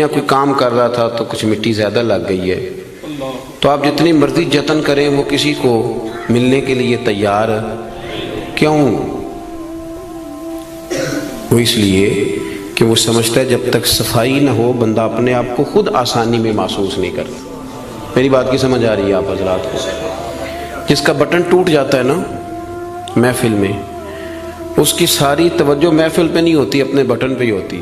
کوئی کام کر رہا تھا تو کچھ مٹی زیادہ لگ گئی ہے، تو آپ جتنی مرضی جتن کریں وہ کسی کو ملنے کے لیے تیار کیوں؟ وہ اس لیے کہ وہ سمجھتا ہے جب تک صفائی نہ ہو بندہ اپنے آپ کو خود آسانی میں محسوس نہیں کرتا۔ میری بات کی سمجھ آ رہی ہے آپ حضرات کو؟ جس کا بٹن ٹوٹ جاتا ہے نا محفل میں، اس کی ساری توجہ محفل پہ نہیں ہوتی، اپنے بٹن پہ ہی ہوتی،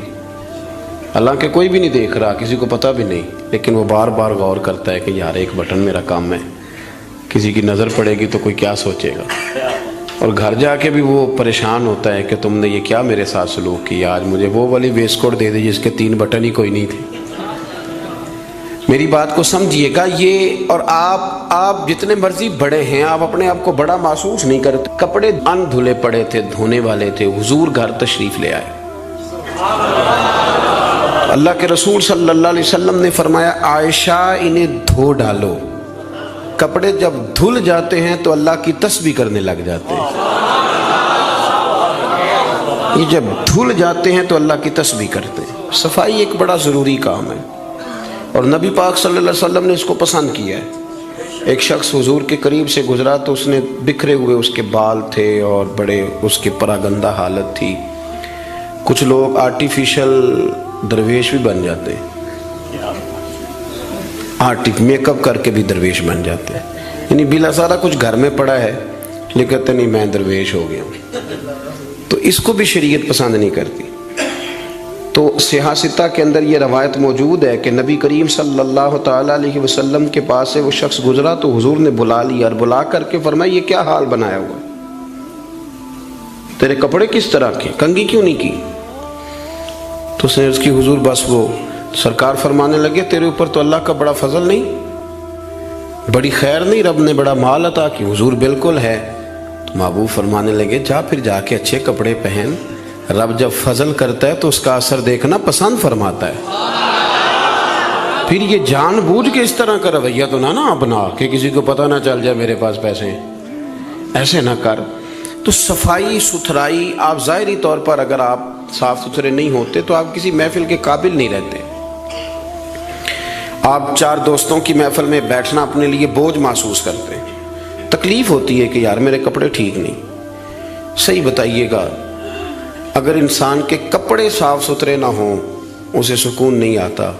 حالانکہ کوئی بھی نہیں دیکھ رہا، کسی کو پتہ بھی نہیں، لیکن وہ بار بار غور کرتا ہے کہ یار ایک بٹن میرا کام ہے، کسی کی نظر پڑے گی تو کوئی کیا سوچے گا، اور گھر جا کے بھی وہ پریشان ہوتا ہے کہ تم نے یہ کیا میرے ساتھ سلوک کیا، آج مجھے وہ والی ویسٹ کوٹ دے دی جس کے 3 بٹن ہی کوئی نہیں تھے۔ میری بات کو سمجھیے گا، یہ اور آپ جتنے مرضی بڑے ہیں آپ اپنے آپ کو بڑا محسوس نہیں کرتے۔ کپڑے ان دھلے پڑے تھے، دھونے والے تھے، حضور گھر تشریف لے آئے۔ اللہ کے رسول صلی اللہ علیہ وسلم نے فرمایا عائشہ انہیں دھو ڈالو۔ کپڑے جب دھل جاتے ہیں تو اللہ کی تسبیح کرنے لگ جاتے ہیں، یہ جب دھل جاتے ہیں تو اللہ کی تسبیح کرتے ہیں۔ صفائی ایک بڑا ضروری کام ہے اور نبی پاک صلی اللہ علیہ وسلم نے اس کو پسند کیا ہے۔ ایک شخص حضور کے قریب سے گزرا تو اس نے بکھرے ہوئے اس کے بال تھے اور بڑے اس کی پراگندہ حالت تھی۔ کچھ لوگ آرٹیفیشل درویش بھی بن جاتے ہیں، میک اپ کر کے بھی درویش بن جاتے ہیں، یعنی بلا سارا کچھ گھر میں پڑا ہے لیکن کہتے نہیں میں درویش ہو گیا ہوں، تو اس کو بھی شریعت پسند نہیں کرتی۔ تو صحیح ستہ کے اندر یہ روایت موجود ہے کہ نبی کریم صلی اللہ تعالیٰ علیہ وسلم کے پاس سے وہ شخص گزرا تو حضور نے بلا لیا اور بلا کر کے فرمایا یہ کیا حال بنایا ہوا ہے، تیرے کپڑے کس طرح کے، کنگھی کیوں نہیں کی؟ تو اس نے اس کی حضور بس وہ سرکار فرمانے لگے تیرے اوپر تو اللہ کا بڑا فضل نہیں، بڑی خیر نہیں، رب نے بڑا مال عطا کی؟ حضور بالکل ہے۔ تو محبوب فرمانے لگے جا پھر جا کے اچھے کپڑے پہن، رب جب فضل کرتا ہے تو اس کا اثر دیکھنا پسند فرماتا ہے۔ پھر یہ جان بوجھ کے اس طرح کا رویہ تو نہ اپنا کہ کسی کو پتہ نہ چل جائے میرے پاس پیسے ہیں، ایسے نہ کر۔ تو صفائی ستھرائی، آپ ظاہری طور پر اگر آپ صاف ستھرے نہیں ہوتے تو آپ کسی محفل کے قابل نہیں رہتے۔ آپ 4 دوستوں کی محفل میں بیٹھنا اپنے لیے بوجھ محسوس کرتے ہیں، تکلیف ہوتی ہے کہ یار میرے کپڑے ٹھیک نہیں۔ صحیح بتائیے گا، اگر انسان کے کپڑے صاف ستھرے نہ ہوں اسے سکون نہیں آتا،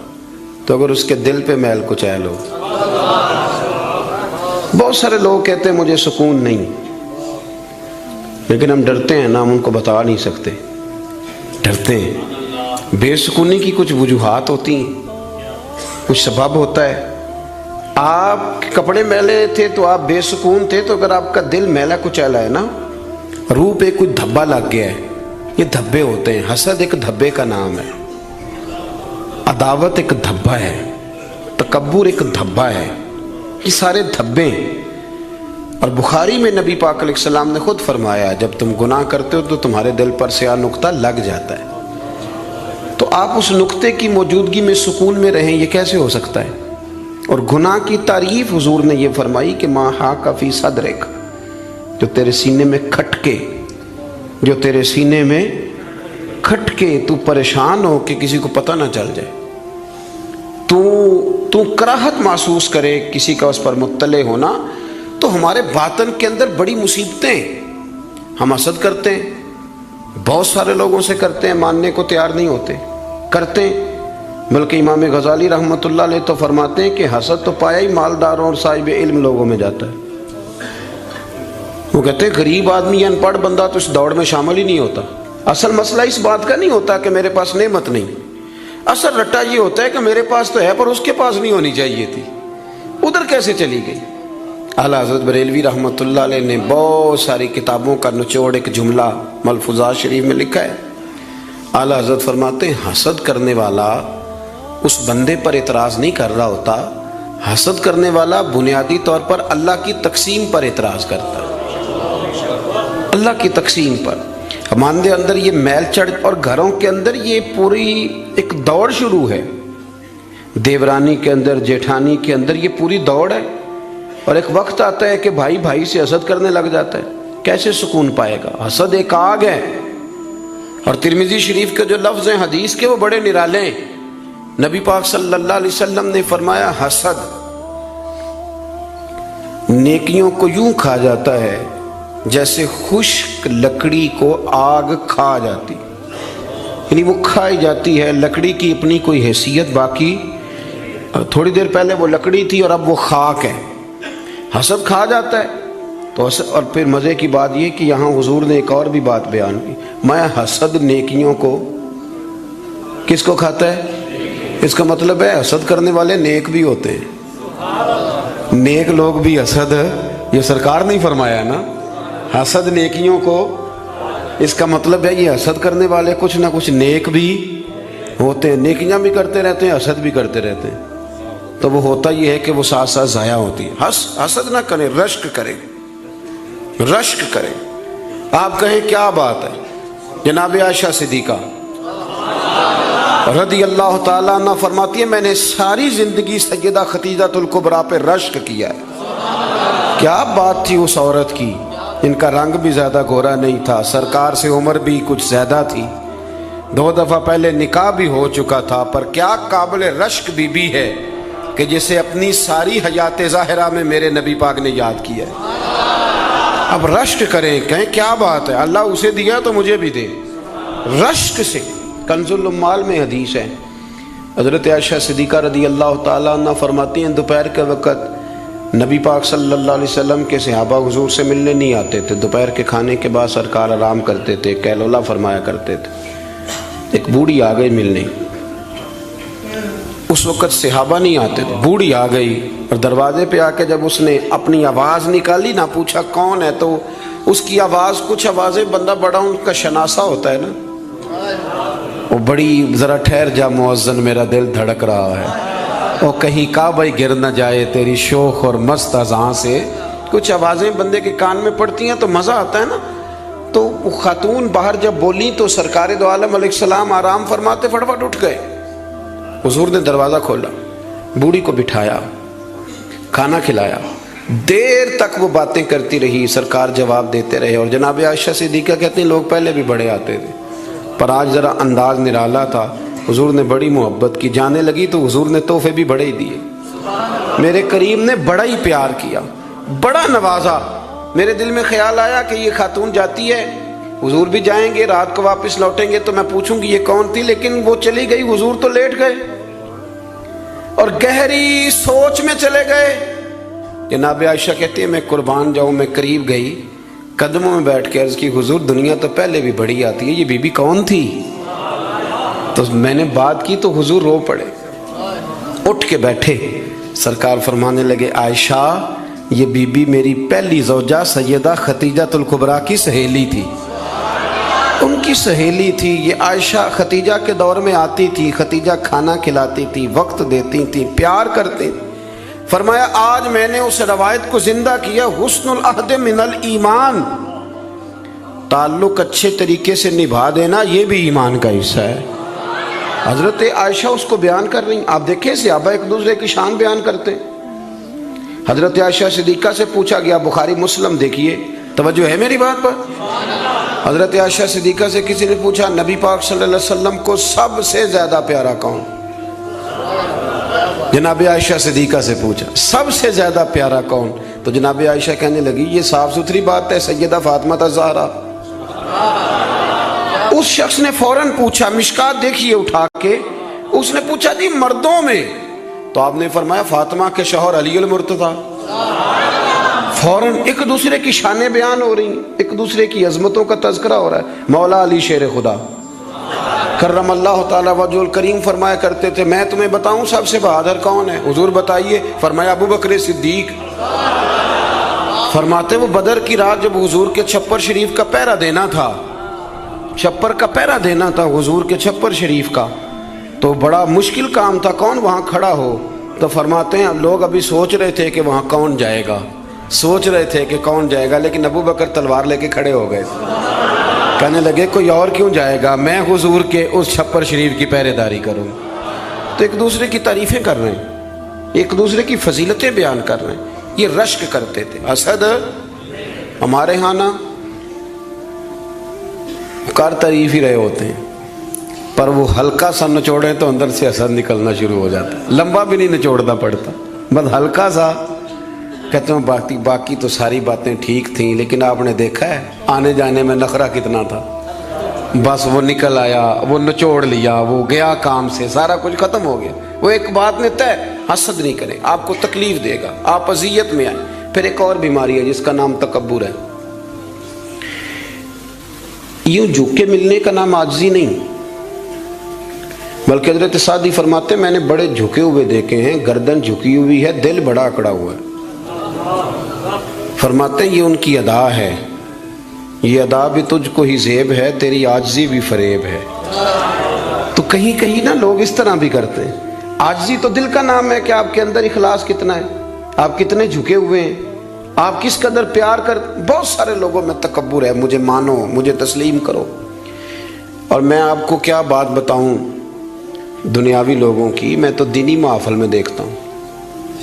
تو اگر اس کے دل پہ میل کچیل ہو، بہت سارے لوگ کہتے ہیں مجھے سکون نہیں، لیکن ہم ڈرتے ہیں نا، ہم ان کو بتا نہیں سکتے، ڈرتے ہیں۔ بے سکونی کی کچھ وجوہات ہوتی ہیں، کچھ سبب ہوتا ہے۔ آپ کے کپڑے میلے تھے تو آپ بے سکون تھے، تو اگر آپ کا دل میلا کچیلا ہے نا، روح پہ کوئی دھبا لگ گیا ہے، یہ دھبے ہوتے ہیں۔ حسد ایک دھبے کا نام ہے، عداوت ایک دھبا ہے، تکبر ایک دھبا ہے، یہ سارے دھبے ہیں۔ اور بخاری میں نبی پاک علیہ السلام نے خود فرمایا جب تم گناہ کرتے ہو تو تمہارے دل پر سیاہ نقطہ لگ جاتا ہے، تو آپ اس نقطے کی موجودگی میں سکون میں رہیں، یہ کیسے ہو سکتا ہے؟ اور گناہ کی تعریف حضور نے یہ فرمائی کہ ما حاک فی صدرک، جو تیرے سینے میں کھٹکے، جو تیرے سینے میں کھٹکے، تو پریشان ہو کہ کسی کو پتہ نہ چل جائے، تو کراہت محسوس کرے کسی کا اس پر مطلع ہونا، تو ہمارے باطن کے اندر بڑی مصیبتیں، ہم حسد کرتے ہیں، بہت سارے لوگوں سے کرتے ہیں، ماننے کو تیار نہیں ہوتے، کرتے ہیں۔ بلکہ امام غزالی رحمۃ اللہ علیہ تو فرماتے ہیں کہ حسد تو پایا ہی مالداروں اور صاحب علم لوگوں میں جاتا ہے۔ وہ کہتے ہیں غریب آدمی ان پڑھ بندہ تو اس دوڑ میں شامل ہی نہیں ہوتا۔ اصل مسئلہ اس بات کا نہیں ہوتا کہ میرے پاس نعمت نہیں، اصل رٹا یہ ہوتا ہے کہ میرے پاس تو ہے پر اس کے پاس نہیں ہونی چاہیے تھی، ادھر کیسے چلی گئی؟ اعلیٰ حضرت بریلوی رحمۃ اللہ علیہ نے بہت ساری کتابوں کا نچوڑ ایک جملہ ملفوظات شریف میں لکھا ہے۔ اعلیٰ حضرت فرماتے ہیں حسد کرنے والا اس بندے پر اعتراض نہیں کر رہا ہوتا، حسد کرنے والا بنیادی طور پر اللہ کی تقسیم پر اعتراض کرتا ہے، اللہ کی تقسیم پر۔ ہمارے اندر یہ میل چڑھ اور گھروں کے اندر یہ پوری ایک دوڑ شروع ہے، دیورانی کے اندر، جیٹھانی کے اندر یہ پوری دوڑ ہے، اور ایک وقت آتا ہے کہ بھائی بھائی سے حسد کرنے لگ جاتا ہے، کیسے سکون پائے گا؟ حسد ایک آگ ہے، اور ترمذی شریف کے جو لفظ ہیں حدیث کے وہ بڑے نرالے ہیں نبی پاک صلی اللہ علیہ وسلم نے فرمایا حسد نیکیوں کو یوں کھا جاتا ہے جیسے خشک لکڑی کو آگ کھا جاتی، یعنی وہ کھائی جاتی ہے، لکڑی کی اپنی کوئی حیثیت باقی، تھوڑی دیر پہلے وہ لکڑی تھی اور اب وہ خاک ہے، حسد کھا جاتا ہے۔ تو اور پھر مزے کی بات یہ کہ یہاں حضور نے ایک اور بھی بات بیان کی، میں حسد نیکیوں کو کس کو کھاتا ہے؟ اس کا مطلب ہے حسد کرنے والے نیک بھی ہوتے ہیں، نیک لوگ بھی حسد، یہ سرکار نے فرمایا نا، حسد نیکیوں کو، اس کا مطلب ہے یہ حسد کرنے والے کچھ نہ کچھ نیک بھی ہوتے ہیں، نیکیاں بھی کرتے رہتے ہیں، حسد بھی کرتے رہتے ہیں، تو وہ ہوتا یہ ہے کہ وہ ساتھ ساتھ ضائع ہوتی ہے۔ حسد نہ کریں، رشک کریں، رشک کریں۔ آپ کہیں کیا بات ہے؟ جناب عائشہ صدیقہ رضی اللہ تعالیٰ عنہ فرماتی ہے میں نے ساری زندگی سیدہ خدیجہ الکبریٰ پہ رشک کیا ہے۔ کیا بات تھی اس عورت کی، ان کا رنگ بھی زیادہ گورا نہیں تھا، سرکار سے عمر بھی کچھ زیادہ تھی، 2 دفعہ پہلے نکاح بھی ہو چکا تھا، پر کیا قابل رشک بی بی ہے کہ جسے اپنی ساری حیات ظاہرہ میں میرے نبی پاک نے یاد کیا ہے۔ اب رشک کریں، کہیں کیا بات ہے، اللہ اسے دیا تو مجھے بھی دے، رشک سے۔ کنز العمال میں حدیث ہے، حضرت عائشہ صدیقہ رضی اللہ تعالیٰ عنہ فرماتی ہیں دوپہر کے وقت نبی پاک صلی اللہ علیہ وسلم کے صحابہ حضور سے ملنے نہیں آتے تھے، دوپہر کے کھانے کے بعد سرکار آرام کرتے تھے، کیلولا فرمایا کرتے تھے۔ ایک بوڑھی آ گئی ملنے، اس وقت صحابہ نہیں آتے تھے، بوڑھی آ گئی اور دروازے پہ آ کے جب اس نے اپنی آواز نکالی نہ، پوچھا کون ہے، تو اس کی آواز، کچھ آوازیں بندہ بڑا ان کا شناسا ہوتا ہے نا، وہ بڑی ذرا ٹھہر جا مؤذن میرا دل دھڑک رہا ہے، وہ کہیں کعبہ گر نہ جائے تیری شوخ اور مست اذان سے، کچھ آوازیں بندے کے کان میں پڑتی ہیں تو مزہ آتا ہے نا۔ تو وہ خاتون باہر جب بولی تو سرکار دو عالم علیہ السلام آرام فرماتے فٹافٹ اٹھ گئے، حضور نے دروازہ کھولا، بوڑھی کو بٹھایا، کھانا کھلایا، دیر تک وہ باتیں کرتی رہی، سرکار جواب دیتے رہے، اور جناب عائشہ صدیقہ کہتی ہیں لوگ پہلے بھی بڑے آتے تھے پر آج ذرا انداز نرالا تھا، حضور نے بڑی محبت کی، جانے لگی تو حضور نے تحفے بھی بڑے ہی دیے، میرے کریم نے بڑا ہی پیار کیا، بڑا نوازا۔ میرے دل میں خیال آیا کہ یہ خاتون جاتی ہے، حضور بھی جائیں گے، رات کو واپس لوٹیں گے تو میں پوچھوں گی یہ کون تھی، لیکن وہ چلی گئی، حضور تو لیٹ گئے اور گہری سوچ میں چلے گئے۔ جناب عائشہ کہتی ہے میں قربان جاؤں، میں قریب گئی، قدموں میں بیٹھ کے عرض کی حضور دنیا تو پہلے بھی بڑی آتی ہے، یہ بی بی کون تھی؟ تو میں نے بات کی تو حضور رو پڑے، اٹھ کے بیٹھے، سرکار فرمانے لگے عائشہ یہ بی بی میری پہلی زوجہ سیدہ خدیجہ الکبریٰ کی سہیلی تھی، ان کی سہیلی تھی یہ عائشہ، خدیجہ کے دور میں آتی تھی، خدیجہ کھانا کھلاتی تھی، وقت دیتی تھی، پیار کرتی تھی۔ فرمایا آج میں نے اس روایت کو زندہ کیا، حسن العہد من الایمان، تعلق اچھے طریقے سے نبھا دینا یہ بھی ایمان کا حصہ ہے۔ حضرت عائشہ اس کو بیان کر رہی ہیں، آپ دیکھیں صحابہ ایک دوسرے کی شان بیان کرتے ہیں۔ حضرت عائشہ صدیقہ سے پوچھا گیا، بخاری مسلم دیکھیے، توجہ ہے میری بات پر؟ حضرت عائشہ صدیقہ سے کسی نے پوچھا نبی پاک صلی اللہ علیہ وسلم کو سب سے زیادہ پیارا کون؟ جناب عائشہ صدیقہ سے پوچھا سب سے زیادہ پیارا کون؟ تو جناب عائشہ کہنے لگی یہ صاف ستھری بات ہے، سیدہ فاطمہ الزہرا۔ اس شخص نے فوراً پوچھا، مشکات دیکھیے اٹھا کے، اس نے پوچھا جی مردوں میں؟ تو آپ نے فرمایا فاطمہ کے شوہر علی المرتضیٰ۔ فوراً ایک دوسرے کی شانیں بیان ہو رہی ہیں، ایک دوسرے کی عظمتوں کا تذکرہ ہو رہا ہے۔ مولا علی شیر خدا کرم اللہ تعالیٰ وجہ الکریم فرمایا کرتے تھے میں تمہیں بتاؤں سب سے بہادر کون ہے؟ حضور بتائیے، فرمایا ابو بکر صدیق۔ فرماتے وہ بدر کی رات جب حضور کے چھپر شریف کا پہرا دینا تھا، چھپر کا پہرا دینا تھا حضور کے چھپر شریف کا، تو بڑا مشکل کام تھا، کون وہاں کھڑا ہو؟ تو فرماتے ہیں لوگ ابھی سوچ رہے تھے کہ وہاں کون جائے گا، سوچ رہے تھے کہ کون جائے گا، لیکن ابو بکر تلوار لے کے کھڑے ہو گئے، کہنے لگے کوئی اور کیوں جائے گا، میں حضور کے اس چھپر شریف کی پہرے داری کروں۔ تو ایک دوسرے کی تعریفیں کر رہے ہیں، ایک دوسرے کی فضیلتیں بیان کر رہے ہیں، یہ رشک کرتے تھے۔ حسد ہمارے ہاں نا کر تعریف ہی رہے ہوتے ہیں، پر وہ ہلکا سا نچوڑیں تو اندر سے حسد نکلنا شروع ہو جاتا ہے. لمبا بھی نہیں نچوڑنا پڑتا، بس ہلکا سا. کہتے ہیں باقی تو ساری باتیں ٹھیک تھیں، لیکن آپ نے دیکھا ہے آنے جانے میں نخرہ کتنا تھا. بس وہ نکل آیا، وہ نچوڑ لیا، وہ گیا کام سے، سارا کچھ ختم ہو گیا. وہ ایک بات نے طے، حسد نہیں کریں، آپ کو تکلیف دے گا، آپ اذیت میں آئیں. پھر ایک اور بیماری ہے جس کا نام تکبر ہے. یوں جھک کے ملنے کا نام عاجزی نہیں، بلکہ حضرت سعدی فرماتے ہیں میں نے بڑے جھکے ہوئے دیکھے ہیں، گردن جھکی ہوئی ہے، دل بڑا اکڑا ہوا ہے. فرماتے ہیں یہ ان کی ادا ہے، یہ ادا بھی تجھ کو ہی زیب ہے، تیری عاجزی بھی فریب ہے. تو کہیں کہیں نا لوگ اس طرح بھی کرتے ہیں. عاجزی تو دل کا نام ہے کہ آپ کے اندر اخلاص کتنا ہے، آپ کتنے جھکے ہوئے ہیں، آپ کس قدر پیار کر. بہت سارے لوگوں میں تکبر ہے، مجھے مانو، مجھے تسلیم کرو. اور میں آپ کو کیا بات بتاؤں دنیاوی لوگوں کی، میں تو دینی محفل میں دیکھتا ہوں.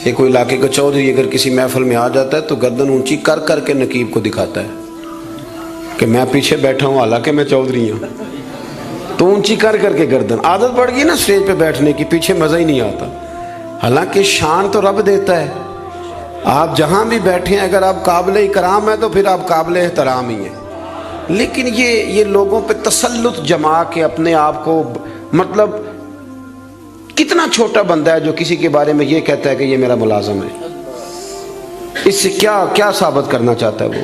یہ کوئی علاقے کا چودھری اگر کسی محفل میں آ جاتا ہے تو گردن اونچی کر کر کے نقیب کو دکھاتا ہے کہ میں پیچھے بیٹھا ہوں، حالانکہ میں چودھری ہوں. تو اونچی کر کر کے گردن، عادت پڑ گئی نا اسٹیج پہ بیٹھنے کی، پیچھے مزہ ہی نہیں آتا. حالانکہ شان تو رب دیتا ہے. آپ جہاں بھی بیٹھے ہیں اگر آپ قابل اکرام ہیں تو پھر آپ قابل احترام ہی ہیں. لیکن یہ لوگوں پہ تسلط جما کے اپنے آپ کو، مطلب کتنا چھوٹا بندہ ہے جو کسی کے بارے میں یہ کہتا ہے کہ یہ میرا ملازم ہے. اس سے کیا ثابت کرنا چاہتا ہے وہ؟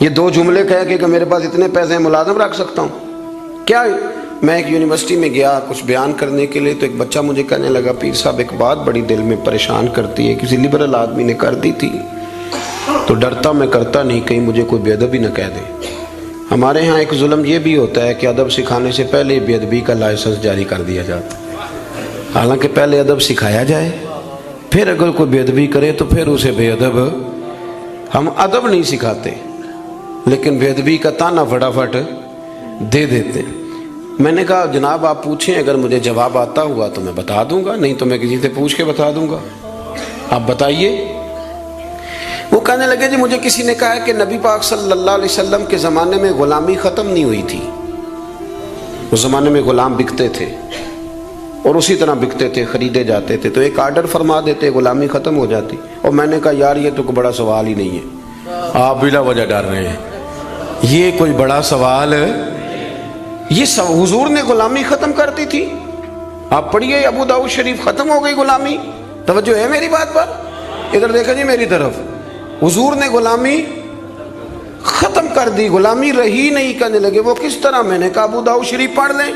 یہ دو جملے کہہ کہ میرے پاس اتنے پیسے ہیں ملازم رکھ سکتا ہوں کیا؟ میں ایک یونیورسٹی میں گیا کچھ بیان کرنے کے لیے، تو ایک بچہ مجھے کہنے لگا پیر صاحب ایک بات بڑی دل میں پریشان کرتی ہے، کسی لبرل آدمی نے کر دی تھی تو ڈرتا میں کرتا نہیں، کہیں مجھے کوئی بے ادبی نہ کہہ دے. ہمارے ہاں ایک ظلم یہ بھی ہوتا ہے کہ ادب سکھانے سے پہلے بے ادبی کا لائسنس جاری کر دیا جاتا ہے. حالانکہ پہلے ادب سکھایا جائے، پھر اگر کوئی بے ادبی کرے تو پھر اسے بے ادب. ہم ادب نہیں سکھاتے لیکن بے ادبی کا تانا فٹافٹ دے دیتے ہیں. میں نے کہا جناب آپ پوچھیں، اگر مجھے جواب آتا ہوا تو میں بتا دوں گا، نہیں تو میں کسی سے پوچھ کے بتا دوں گا. آپ بتائیے. وہ کہنے لگے جی مجھے کسی نے کہا ہے کہ نبی پاک صلی اللہ علیہ وسلم کے زمانے میں غلامی ختم نہیں ہوئی تھی. اس زمانے میں غلام بکتے تھے اور اسی طرح بکتے تھے، خریدے جاتے تھے، تو ایک آرڈر فرما دیتے غلامی ختم ہو جاتی. اور میں نے کہا یار یہ تو کوئی بڑا سوال ہی نہیں ہے، آپ بلا وجہ ڈر رہے ہیں، یہ کوئی بڑا سوال ہے. یہ حضور نے غلامی ختم کر دی تھی. آپ پڑھیے ابو داؤد شریف، ختم ہو گئی غلامی. توجہ ہے میری بات پر؟ ادھر دیکھا جی میری طرف. حضور نے غلامی ختم کر دی، غلامی رہی نہیں. کہنے لگے وہ کس طرح؟ میں نے کہا ابو داؤد شریف پڑھ لیں.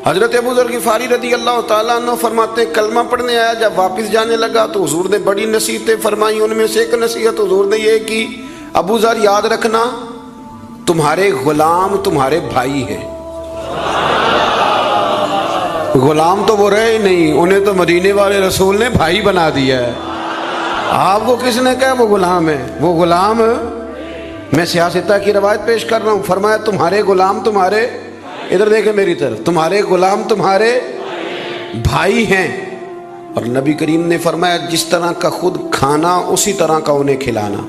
حضرت ابو ذر غفاری رضی اللہ تعالیٰ عنہ فرماتے کلمہ پڑھنے آیا، جب واپس جانے لگا تو حضور نے بڑی نصیحتیں فرمائی. ان میں سے ایک نصیحت حضور نے یہ کی، ابو ذر یاد رکھنا تمہارے غلام تمہارے بھائی ہیں. غلام تو وہ رہے ہی نہیں، انہیں تو مدینے والے رسول نے بھائی بنا دیا ہے. آپ کو کس نے کہا وہ غلام ہے؟ وہ غلام، میں سیاستہ کی روایت پیش کر رہا ہوں. فرمایا تمہارے غلام تمہارے، ادھر دیکھیں میری طرف، تمہارے غلام تمہارے بھائی ہیں. اور نبی کریم نے فرمایا جس طرح کا خود کھانا اسی طرح کا انہیں کھلانا،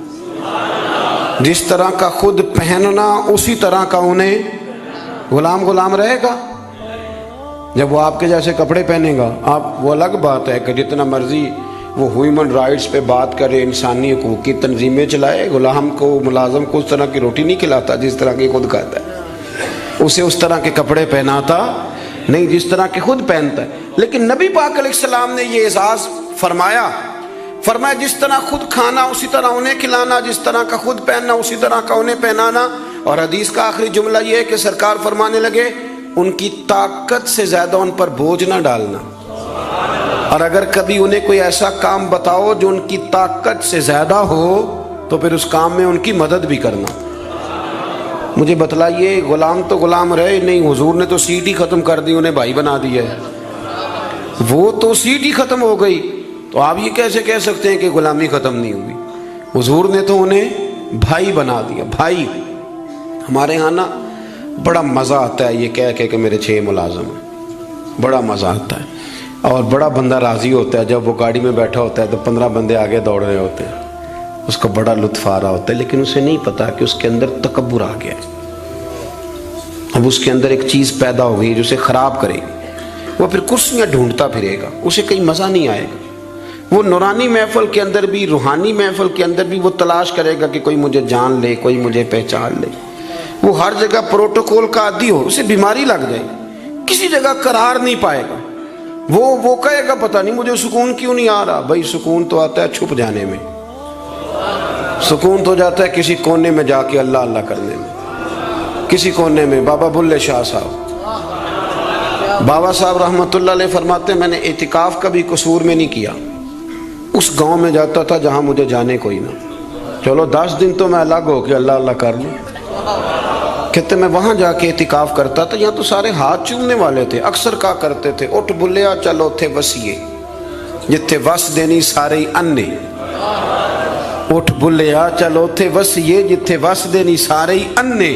جس طرح کا خود پہننا اسی طرح کا انہیں. غلام رہے گا جب وہ آپ کے جیسے کپڑے پہنے گا. آپ وہ الگ بات ہے کہ جتنا مرضی وہ ہیومن رائٹس پہ بات کرے، انسانی حقوق کی تنظیمیں چلائے، غلام کو ملازم کو اس طرح کی روٹی نہیں کھلاتا جس طرح کی خود کھاتا ہے، اسے اس طرح کے کپڑے پہناتا نہیں جس طرح کے خود پہنتا ہے. لیکن نبی پاک علیہ السلام نے یہ اعزاز فرمایا جس طرح خود کھانا اسی طرح انہیں کھلانا، جس طرح کا خود پہننا اسی طرح کا انہیں پہنانا. اور حدیث کا آخری جملہ یہ ہے کہ سرکار فرمانے لگے ان کی طاقت سے زیادہ ان پر بوجھ نہ ڈالنا، اور اگر کبھی انہیں کوئی ایسا کام بتاؤ جو ان کی طاقت سے زیادہ ہو تو پھر اس کام میں ان کی مدد بھی کرنا. مجھے بتلائیے غلام تو غلام رہے نہیں، حضور نے تو سیٹ ہی ختم کر دی، انہیں بھائی بنا دیا ہے. وہ تو سیٹ ہی ختم ہو گئی، تو آپ یہ کیسے کہہ سکتے ہیں کہ غلامی ختم نہیں ہوئی؟ حضور نے تو انہیں بھائی بنا دیا. بھائی ہمارے ہاں نا بڑا مزہ آتا ہے یہ کہہ کہ میرے 6 ملازم ہیں، بڑا مزہ آتا ہے. اور بڑا بندہ راضی ہوتا ہے جب وہ گاڑی میں بیٹھا ہوتا ہے تو 15 بندے آگے دوڑ رہے ہوتے ہیں، اس کو بڑا لطف آ رہا ہوتا ہے. لیکن اسے نہیں پتا کہ اس کے اندر تکبر آ گیا ہے. اب اس کے اندر ایک چیز پیدا ہو گئی جو اسے خراب کرے گی، وہ پھر کرسیاں ڈھونڈتا پھرے گا، اسے کہیں مزہ نہیں آئے گا۔ وہ نورانی محفل کے اندر بھی، روحانی محفل کے اندر بھی وہ تلاش کرے گا کہ کوئی مجھے جان لے، کوئی مجھے پہچان لے۔ وہ ہر جگہ پروٹوکول کا عادی ہو، اسے بیماری لگ جائے، کسی جگہ قرار نہیں پائے گا۔ وہ کہے گا پتہ نہیں مجھے سکون کیوں نہیں آ رہا۔ بھائی سکون تو آتا ہے چھپ جانے میں، سکون تو جاتا ہے کسی کونے میں جا کے اللہ اللہ کرنے میں۔ کسی کونے میں بابا بلے شاہ صاحب، بابا صاحب رحمۃ اللہ علیہ فرماتے ہیں میں نے اعتکاف کبھی قصور میں نہیں کیا، اس گاؤں میں جاتا تھا جہاں مجھے جانے کوئی نہ، چلو 10 دن تو میں الگ ہو کے اللہ اللہ کر لوں۔ کہتے میں وہاں جا کے اعتکاف کرتا تھا، یہاں تو سارے ہاتھ چومنے والے تھے، اکثر کہا کرتے تھے اٹھ بلیا چلو تھے وسیے جتھے وس دینی سارے ہی انے، اٹھ بلیا چلو تھے وسیے جتھے وس دینی سارے ہی انے،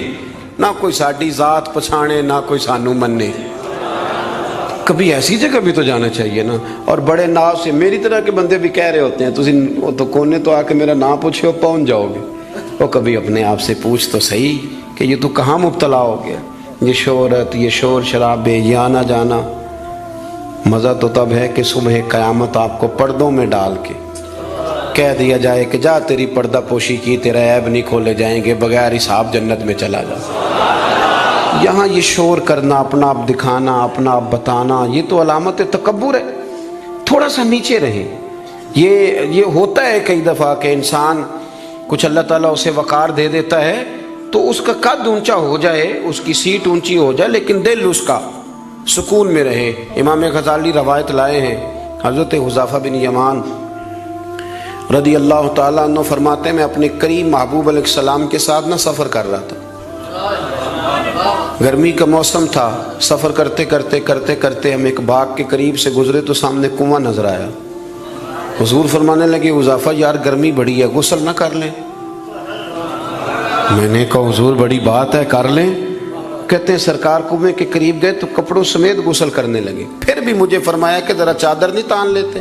نہ کوئی ساڈی ذات پچھانے نہ کوئی سانو منے۔ کبھی ایسی جگہ بھی تو جانا چاہیے نا۔ اور بڑے ناز سے میری طرح کے بندے بھی کہہ رہے ہوتے ہیں تسی وہ تو کونے تو آ کے میرا نام پوچھو پہنچ جاؤ گے۔ وہ کبھی اپنے آپ سے پوچھ تو صحیح کہ یہ تو کہاں مبتلا ہو گیا، یہ شہرت، یہ شور شرابے، یہ آنا جانا۔ مزہ تو تب ہے کہ صبح قیامت آپ کو پردوں میں ڈال کے کہہ دیا جائے کہ جا تیری پردہ پوشی کی، تیرا عیب نہیں کھولے جائیں گے، بغیر حساب جنت میں چلا جا۔ یہاں یہ شور کرنا، اپنا آپ دکھانا، اپنا آپ بتانا، یہ تو علامت تکبر ہے۔ تھوڑا سا نیچے رہیں۔ یہ ہوتا ہے کئی دفعہ کہ انسان کچھ اللہ تعالیٰ اسے وقار دے دیتا ہے تو اس کا قد اونچا ہو جائے، اس کی سیٹ اونچی ہو جائے، لیکن دل اس کا سکون میں رہے۔ امام غزالی روایت لائے ہیں، حضرت حذیفہ بن یمان رضی اللہ تعالیٰ عنہ فرماتے ہیں میں اپنے قریب محبوب علیہ السلام کے ساتھ نہ سفر کر رہا تھا، گرمی کا موسم تھا، سفر کرتے کرتے ہم ایک باغ کے قریب سے گزرے تو سامنے کنواں نظر آیا۔ حضور فرمانے لگے حذیفہ یار گرمی بڑی ہے، غسل نہ کر لیں؟ میں نے کہا حضور بڑی بات ہے، کر لیں۔ کہتے ہیں سرکار کنویں کے قریب گئے تو کپڑوں سمیت غسل کرنے لگے، پھر بھی مجھے فرمایا کہ ذرا چادر نہیں تان لیتے؟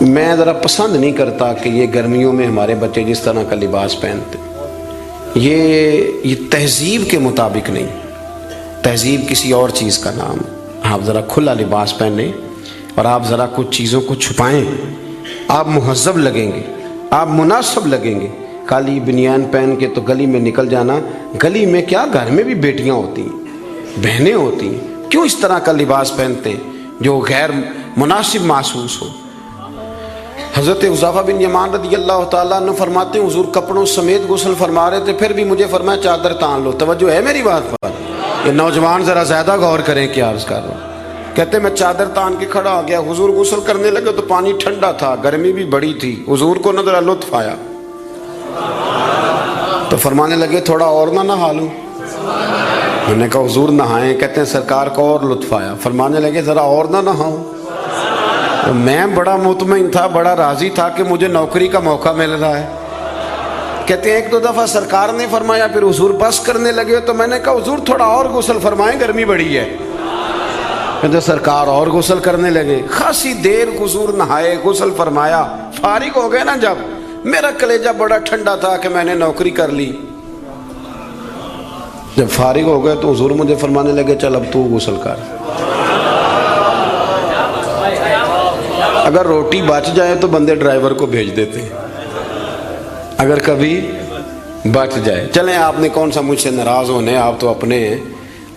میں ذرا پسند نہیں کرتا کہ یہ گرمیوں میں ہمارے بچے جس طرح کا لباس پہنتے، یہ تہذیب کے مطابق نہیں، تہذیب کسی اور چیز کا نام۔ آپ ذرا کھلا لباس پہنیں اور آپ ذرا کچھ چیزوں کو چھپائیں، آپ مہذب لگیں گے، آپ مناسب لگیں گے۔ کالی بنیان پہن کے تو گلی میں نکل جانا، گلی میں کیا گھر میں بھی بیٹیاں ہوتی ہیں، بہنیں ہوتی ہیں، کیوں اس طرح کا لباس پہنتے ہیں جو غیر مناسب محسوس ہو؟ حضرت حذیفہ بن یمان رضی اللہ تعالیٰ عنہ فرماتے ہیں حضور کپڑوں سمیت غسل فرما رہے تھے، پھر بھی مجھے فرمایا چادر تان لو۔ توجہ ہے میری بات پر؟ یہ نوجوان ذرا زیادہ غور کریں کیا عرض کر رہا ہوں۔ کہتے میں چادر تان کے کھڑا ہو گیا، حضور غسل کرنے لگے تو پانی ٹھنڈا تھا، گرمی بھی بڑی تھی، حضور کو نہ ذرا لطف آیا تو فرمانے لگے تھوڑا اور نہ نہا لوں؟ میں نے کہا حضور نہائیں۔ کہتے ہیں سرکار کو اور لطف آیا، فرمانے لگے ذرا اور نہ نہاؤں؟ میں بڑا مطمئن تھا، بڑا راضی تھا کہ مجھے نوکری کا موقع مل رہا ہے۔ کہتے ہیں ایک دو دفعہ سرکار نے فرمایا، پھر حضور بس کرنے لگے تو میں نے کہا حضور تھوڑا اور غسل فرمائیں، گرمی بڑی ہے۔ کہتے سرکار اور غسل کرنے لگے، خاصی دیر حضور نہائے، غسل فرمایا، فارغ ہو گئے نا جب، میرا کلیجہ بڑا ٹھنڈا تھا کہ میں نے نوکری کر لی۔ جب فارغ ہو گئے تو حضور مجھے فرمانے لگے چل اب تو غسل کر۔ اگر روٹی بچ جائے تو بندے ڈرائیور کو بھیج دیتے ہیں، اگر کبھی بچ جائے۔ چلیں آپ نے کون سا مجھ سے ناراض ہونے، آپ تو اپنے ہیں۔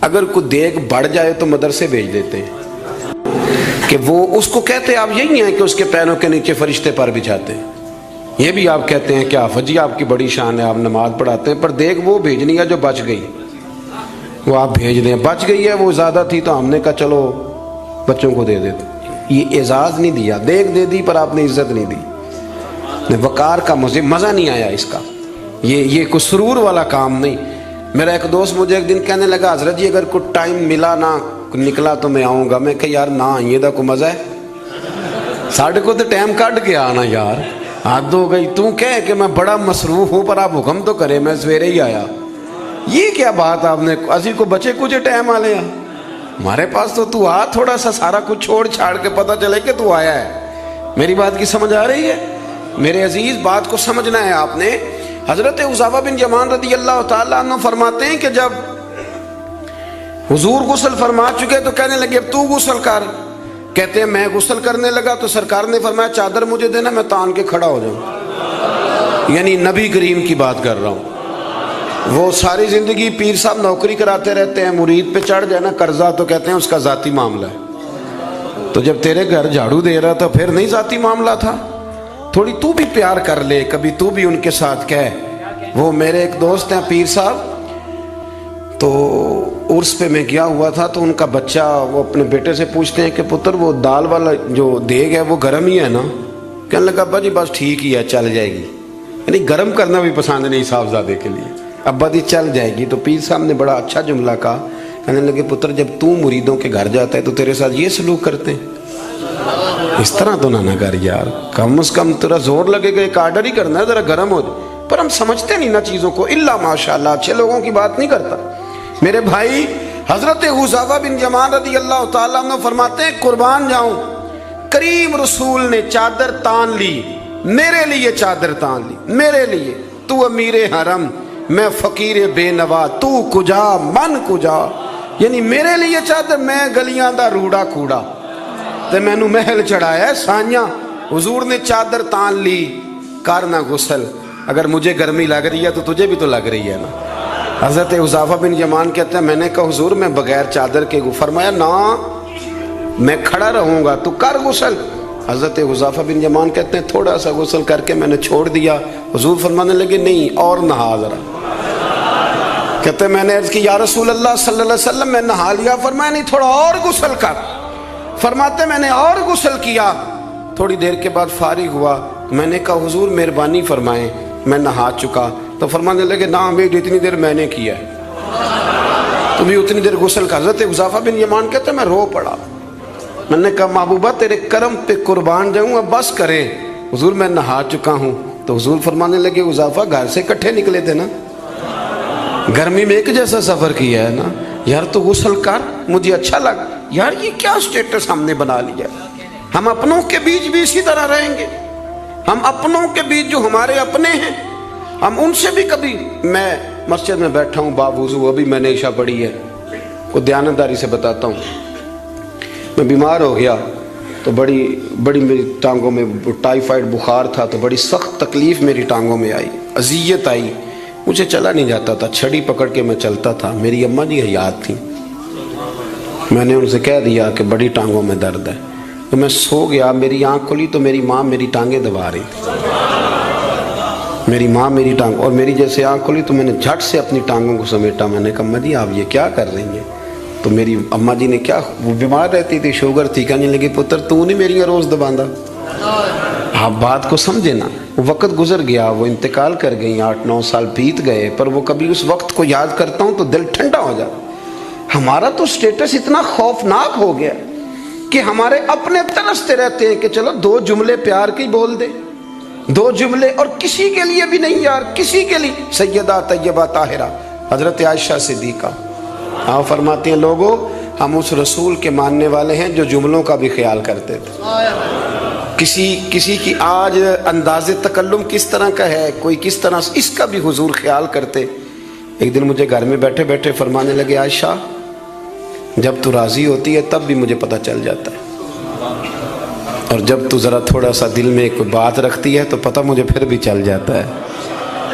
اگر کوئی دیگ بڑھ جائے تو مدرسے بھیج دیتے ہیں کہ وہ اس کو کہتے ہیں آپ یہی ہیں کہ اس کے پیروں کے نیچے فرشتے پر بچھاتے ہیں، یہ بھی آپ کہتے ہیں کہ حافظ جی آپ کی بڑی شان ہے، آپ نماز پڑھاتے ہیں، پر دیگ وہ بھیجنی ہے جو بچ گئی، وہ آپ بھیج دیں۔ بچ گئی ہے وہ زیادہ تھی تو ہم نے کہا چلو بچوں کو دے دیتے۔ یہ اعزاز نہیں دیا، دیکھ دے دی پر آپ نے عزت نہیں دی، وقار کا مزہ نہیں آیا اس کا، یہ کوئی سرور والا کام نہیں۔ میرا ایک دوست مجھے ایک دن کہنے لگا حضرت جی اگر کوئی ٹائم ملا نہ نکلا تو میں آؤں گا۔ میں کہ یار نہ آئیے دا کوئی مزہ ہے، ساڑھے کو تو ٹائم کٹ کے آنا یار، حد ہو گئی۔ تو کہے کہ میں بڑا مصروف ہوں پر آپ حکم تو کرے، میں سویرے ہی آیا۔ یہ کیا بات آپ نے، اسی کو بچے کچھ ٹائم آ لیا ہمارے پاس تو آ تھوڑا سا سارا کچھ چھوڑ چھاڑ کے پتہ چلے کہ تو آیا ہے۔ میری بات کی سمجھ آ رہی ہے؟ میرے عزیز بات کو سمجھنا ہے آپ نے حضرت حذیفہ بن یمان رضی اللہ تعالیٰ عنہ فرماتے ہیں کہ جب حضور غسل فرما چکے تو کہنے لگے اب تو غسل کر. کہتے ہیں میں غسل کرنے لگا تو سرکار نے فرمایا چادر مجھے دینا میں تان کے کھڑا ہو جاؤں. یعنی نبی کریم کی بات کر رہا ہوں. وہ ساری زندگی پیر صاحب نوکری کراتے رہتے ہیں, مرید پہ چڑھ جائے نا قرضہ تو کہتے ہیں اس کا ذاتی معاملہ ہے. تو جب تیرے گھر جھاڑو دے رہا تھا پھر نہیں ذاتی معاملہ تھا؟ تھوڑی تو بھی پیار کر لے, کبھی تو بھی ان کے ساتھ کہہ. وہ میرے ایک دوست ہیں پیر صاحب, تو عرس پہ میں گیا ہوا تھا تو ان کا بچہ وہ اپنے بیٹے سے پوچھتے ہیں کہ پتر وہ دال والا جو دیگ ہے وہ گرم ہی ہے نا؟ کہنے لگا ابا جی بس ٹھیک ہی ہے چل جائے گی. یعنی گرم کرنا بھی پسند نہیں صاحبزادے کے لیے. ابا جی چل جائے گی. تو پیر صاحب نے بڑا اچھا جملہ کہا, کہنے لگے پتر جب تو مریدوں کے گھر جاتا ہے تو تیرے ساتھ یہ سلوک کرتے ہیں؟ اس طرح تو نہ کر یار, کم از کم تیرا زور لگے گا ایک آرڈر ہی کرنا ہے ذرا گرم ہو جائے. پر ہم سمجھتے نہیں نا چیزوں کو. الا ماشاءاللہ اچھے لوگوں کی بات نہیں کرتا. میرے بھائی حضرت حذیفہ بن یمان رضی اللہ تعالیٰ عنہ فرماتے ہیں قربان جاؤں کریم رسول نے چادر تان لی, میرے لیے چادر تان لی, میرے لیے. تو امیر حرم میں فقیر بے نوا, تو کجا من کجا. یعنی میرے لیے چادر, میں گلیاں دا روڑا کوڑا تے میں نو محل چڑھایا سانیاں. حضور نے چادر تان لی, کرنا غسل. اگر مجھے گرمی لگ رہی ہے تو تجھے بھی تو لگ رہی ہے نا. حضرت حذیفہ بن یمان کہتے ہیں میں نے کہا حضور میں بغیر چادر کے, فرمایا نا میں کھڑا رہوں گا تو کر غسل. حضرت حذیفہ بن یمان کہتے ہیں تھوڑا سا غسل کر کے میں نے چھوڑ دیا. حضور فرمانے لگے نہیں اور نہا ذرا. کہتے ہیں میں نے عرض کی یا رسول اللہ صلی اللہ علیہ وسلم میں نہا لیا. فرمایا نہیں تھوڑا اور غسل کر. فرماتے میں نے اور غسل کیا. تھوڑی دیر کے بعد فارغ ہوا. میں نے کہا حضور مہربانی فرمائیں میں نہا چکا. تو فرمانے لگے نا بیٹی اتنی دیر میں نے کیا ہے, تو بھی اتنی دیر غسل کا. حضرت حذیفہ بن یمان کہتے ہیں میں رو پڑا. میں نے کہا محبوبہ تیرے کرم پہ قربان جاؤں, اب بس کریں. حضور میں نہا چکا ہوں. تو حضور فرمانے لگے حذیفہ گھر سے اکٹھے نکلے تھے نا, گرمی میں ایک جیسا سفر کیا ہے نا یار, تو غسل کر. مجھے اچھا لگا یار یہ کیا سٹیٹس ہم نے بنا لیا. ہم اپنوں کے بیچ بھی اسی طرح رہیں گے. ہم اپنوں کے بیچ جو ہمارے اپنے ہیں ہم ان سے بھی کبھی. میں مسجد میں بیٹھا ہوں باوضو, ابھی میں نے عشاء پڑھی ہے. کو دیانتداری سے بتاتا ہوں, میں بیمار ہو گیا تو بڑی میری ٹانگوں میں ٹائیفائڈ بخار تھا, تو بڑی سخت تکلیف میری ٹانگوں میں آئی, اذیت آئی. مجھے چلا نہیں جاتا تھا, چھڑی پکڑ کے میں چلتا تھا. میری اماں جی حیات تھیں, میں نے ان سے کہہ دیا کہ بڑی ٹانگوں میں درد ہے. تو میں سو گیا, میری آنکھ کھلی تو میری ماں میری ٹانگیں دبا رہی تھی. میری ماں میری ٹانگ, اور میری جیسے آنکھ کھلی تو میں نے جھٹ سے اپنی ٹانگوں کو سمیٹا. میں نے کہا اماں جی آپ یہ کیا کر رہی ہیں؟ تو میری اماں جی نے کیا, وہ بیمار رہتی تھی, شوگر تھی, کہنے لگی پتر تو نہیں میری روز دباندہ. آپ بات کو سمجھے نا. وہ وقت گزر گیا, وہ انتقال کر گئیں, 8-9 سال بیت گئے, پر وہ کبھی اس وقت کو یاد کرتا ہوں تو دل ٹھنڈا ہو جاتا. ہمارا تو سٹیٹس اتنا خوفناک ہو گیا کہ ہمارے اپنے ترستے رہتے ہیں کہ چلو 2 جملے پیار کے بول دے, 2 جملے, اور کسی کے لیے بھی نہیں یار, کسی کے لیے. سیدہ طیبہ طاہرہ حضرت عائشہ صدیقہ آپ فرماتی ہیں لوگوں ہم اس رسول کے ماننے والے ہیں جو جملوں کا بھی خیال کرتے تھے. کسی کی آج انداز تکلم کس طرح کا ہے, کوئی کس طرح, اس کا بھی حضور خیال کرتے. ایک دن مجھے گھر میں بیٹھے بیٹھے فرمانے لگے عائشہ جب تو راضی ہوتی ہے تب بھی مجھے پتہ چل جاتا ہے, اور جب تو ذرا تھوڑا سا دل میں کوئی بات رکھتی ہے تو پتہ مجھے پھر بھی چل جاتا ہے.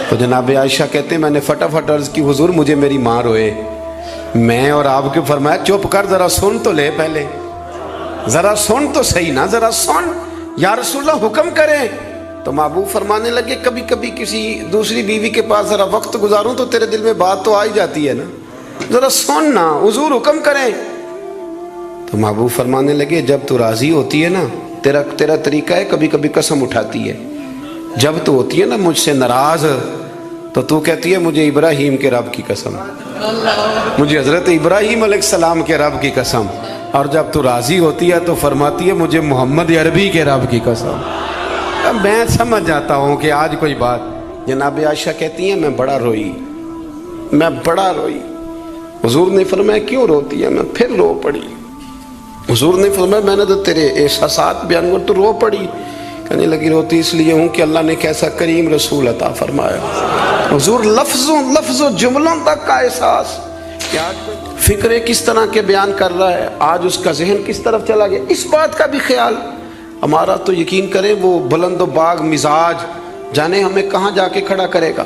تو جناب عائشہ کہتے ہیں میں نے فٹافٹ عرض کی حضور مجھے میری ماں روئے. میں اور آپ کے فرمایا چپ کر ذرا سن تو لے, پہلے ذرا سن تو صحیح نا, ذرا سن یا رسول اللہ حکم کریں. تو محبوب فرمانے لگے کبھی کبھی کسی دوسری بیوی کے پاس ذرا وقت گزاروں تو تیرے دل میں بات تو آ ہی جاتی ہے نا, ذرا سن نا, حضور حکم کریں. تو محبوب فرمانے لگے جب تو راضی ہوتی ہے نا تیرا طریقہ ہے کبھی کبھی قسم اٹھاتی ہے. جب تو ہوتی ہے نا مجھ سے ناراض تو کہتی ہے مجھے ابراہیم کے رب کی قسم, مجھے حضرت ابراہیم علیہ السلام کے رب کی قسم. اور جب تو راضی ہوتی ہے تو فرماتی ہے مجھے محمد عربی کے رب کی قسم. میں سمجھ جاتا ہوں کہ آج کوئی بات. جناب عائشہ کہتی ہیں میں بڑا روئی. حضور نے فرمایا کیوں روتی ہے؟ میں پھر رو پڑی. حضور نے فرمایا میں نے تو تیرے احساسات بیان کر تو رو پڑی. کہنے لگی روتی اس لیے ہوں کہ اللہ نے کیسا کریم رسول عطا فرمایا، حضور لفظوں جملوں تک کا احساس، فکریں کس طرح کے بیان کر رہا ہے، آج اس کا ذہن کس طرف چلا گیا، اس بات کا بھی خیال ہمارا تو یقین کریں وہ بلند و باغ مزاج جانے ہمیں کہاں جا کے کھڑا کرے گا،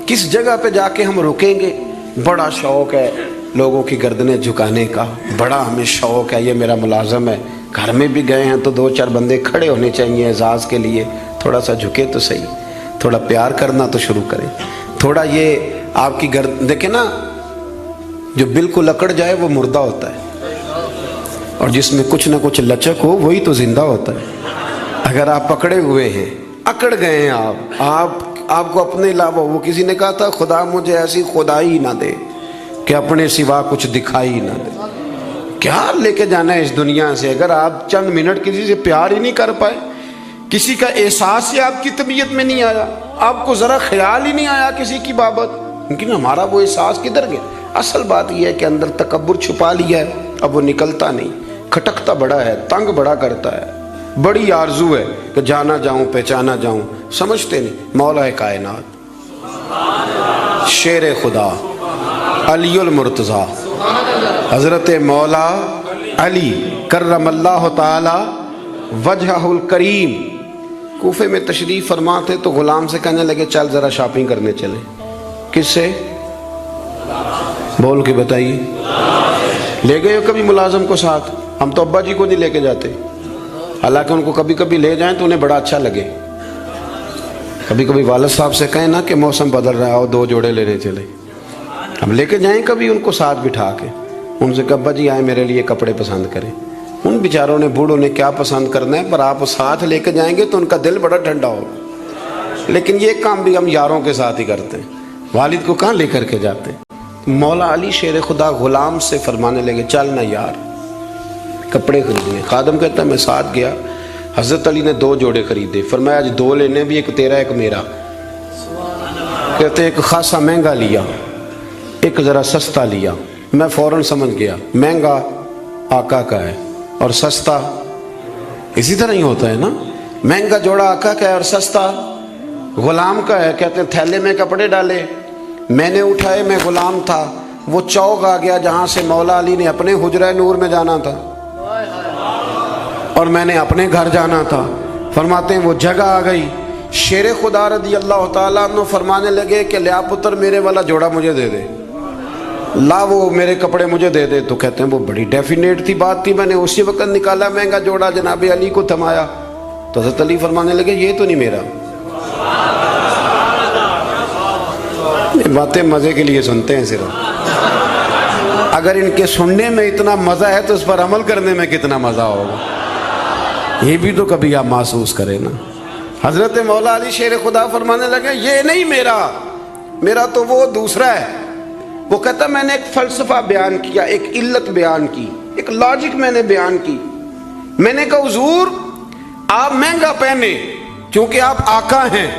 کس جگہ پہ جا کے ہم رکیں گے۔ بڑا شوق ہے لوگوں کی گردنیں جھکانے کا، بڑا ہمیں شوق ہے، یہ میرا ملازم ہے، گھر میں بھی گئے ہیں تو 2-4 بندے کھڑے ہونے چاہیے اعزاز کے لیے، تھوڑا سا جھکے تو صحیح، تھوڑا پیار کرنا تو شروع کریں، تھوڑا یہ آپ کی گردن دیکھیں نا، جو بالکل اکڑ جائے وہ مردہ ہوتا ہے، اور جس میں کچھ نہ کچھ لچک ہو وہی تو زندہ ہوتا ہے۔ اگر آپ پکڑے ہوئے ہیں، اکڑ گئے ہیں، آپ کو اپنے علاوہ، وہ کسی نے کہا تھا خدا مجھے ایسی خدائی نہ دے کہ اپنے سوا کچھ دکھائی نہ دے۔ کیا لے کے جانا ہے اس دنیا سے اگر آپ چند منٹ کسی سے پیار ہی نہیں کر پائے، کسی کا احساس ہی آپ کی طبیعت میں نہیں آیا، آپ کو ذرا خیال ہی نہیں آیا کسی کی بابت، لیکن ہمارا وہ احساس کدھر گیا؟ اصل بات یہ ہے کہ اندر تکبر چھپا لیا ہے، اب وہ نکلتا نہیں، کھٹکتا بڑا ہے، تنگ بڑا کرتا ہے، بڑی آرزو ہے کہ جانا جاؤں پہچانا جاؤں، سمجھتے نہیں۔ مولا کائنات شیر خدا علی المرتضیٰ حضرت مولا علی کرم اللہ تعالی وجہہ الکریم کوفے میں تشریف فرما تھے تو غلام سے کہنے لگے چل ذرا شاپنگ کرنے چلیں۔ کس سے؟ بول کے بتائیے، لے گئے ہو کبھی ملازم کو ساتھ؟ ہم تو ابا جی کو نہیں لے کے جاتے، حالانکہ ان کو کبھی کبھی لے جائیں تو انہیں بڑا اچھا لگے۔ کبھی کبھی والد صاحب سے کہیں نا کہ موسم بدل رہا ہو 2 جوڑے لینے چلے، ہم لے کے جائیں کبھی ان کو ساتھ بٹھا کے، ان سے کہ ابا جی آئیں میرے لیے کپڑے پسند کریں۔ ان بیچاروں نے بوڑھوں نے کیا پسند کرنا ہے، پر آپ ساتھ لے کے جائیں گے تو ان کا دل بڑا ٹھنڈا ہوگا۔ لیکن یہ کام بھی ہم یاروں کے ساتھ ہی کرتے ہیں، والد کو کہاں لے کر کے جاتے ہیں۔ مولا علی شیر خدا غلام سے فرمانے لگے چل نا یار کپڑے خریدنے۔ خادم کہتا ہے میں ساتھ گیا، حضرت علی نے 2 جوڑے خریدے، فرمایا آج 2 لینے بھی، ایک تیرا ایک میرا۔ کہتے ایک خاصا مہنگا لیا، ایک ذرا سستا لیا۔ میں فوراً سمجھ گیا مہنگا آقا کا ہے اور سستا اسی طرح ہی ہوتا ہے نا، مہنگا جوڑا آقا کا ہے اور سستا غلام کا ہے۔ کہتے ہیں تھیلے میں کپڑے ڈالے، میں نے اٹھائے، میں غلام تھا، وہ چوک آ گیا جہاں سے مولا علی نے اپنے حجرہ نور میں جانا تھا اور میں نے اپنے گھر جانا تھا۔ فرماتے ہیں وہ جگہ آ گئی، شیر خدا رضی اللہ تعالیٰ عنہ فرمانے لگے کہ لیا پتر میرے والا جوڑا مجھے دے دے، لا وہ میرے کپڑے مجھے دے دے۔ تو کہتے ہیں وہ بڑی ڈیفینیٹ تھی بات تھی، میں نے اسی وقت نکالا مہنگا جوڑا، جناب علی کو تھمایا تو حضرت علی فرمانے لگے یہ تو نہیں میرا۔ باتیں مزے کے لیے سنتے ہیں صرف، اگر ان کے سننے میں اتنا مزہ ہے تو اس پر عمل کرنے میں کتنا مزہ ہوگا، یہ بھی تو کبھی آپ محسوس کریں نا۔ حضرت مولا علی شیر خدا فرمانے لگے یہ نہیں میرا تو وہ دوسرا ہے۔ وہ کہتا میں نے ایک فلسفہ بیان کیا، ایک علت بیان کی، ایک لاجک میں نے بیان کی۔ میں نے کہا حضور آپ مہنگا پہنے کیونکہ آپ آقا ہیں،